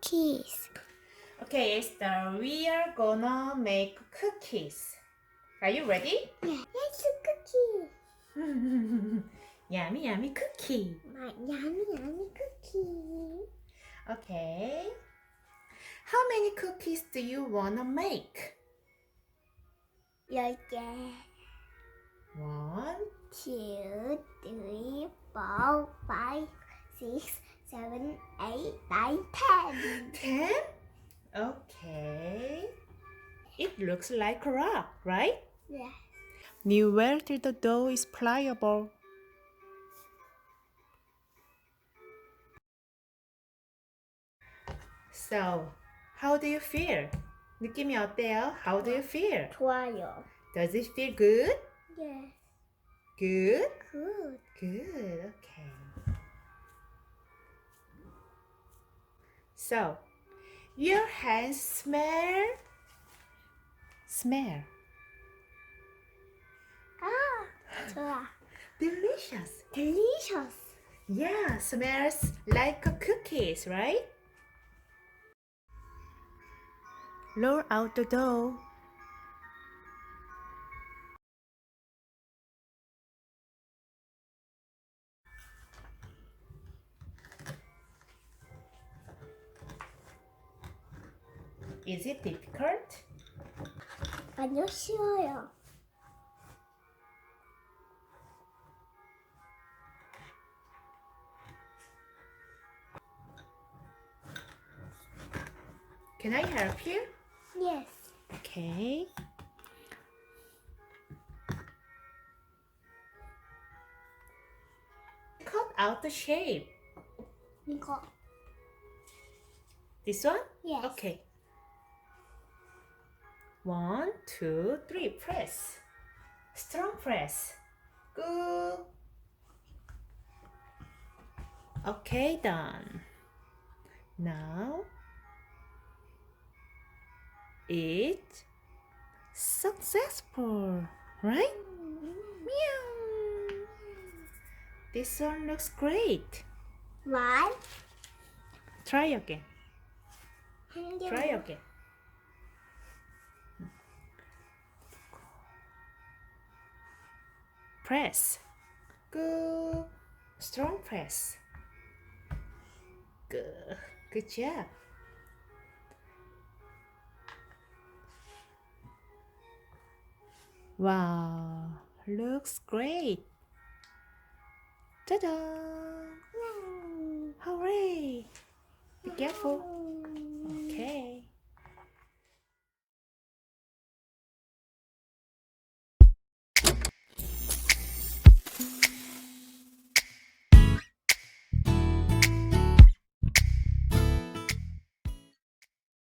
cookies. Okay, Esther, we are gonna make cookies. Are you ready? Yeah, it's a cookie. Yummy, yummy cookie. My yummy cookie. Okay. How many cookies do you wanna make? 10개. 1, 2, 3, 4, 5, 6, 7, 8, 9, 10. 10? Okay. It looks like a rock, right? Yes. Knead well till the dough is pliable. So, how do you feel? 느낌이 어때요? How do you feel? 좋아요. Does it feel good? Yes. Good? Good. Good, okay. So, your hands smell. 좋아. Delicious. Delicious. Yeah, smells like cookies, right? Roll out the dough. Is it difficult? 아니요, 쉬워요. Can I help you? Yes. Okay. Cut out the shape. 이거. This one? Yes. Okay. 1, 2, 3. Press. Strong press. Good. Okay, done. Now it's successful, right? Meow. This one looks great. One. Try again. 한 Try again. Press. Good. Strong press. Good. Good job. Wow. Looks great. Ta-da! Hooray! Be careful.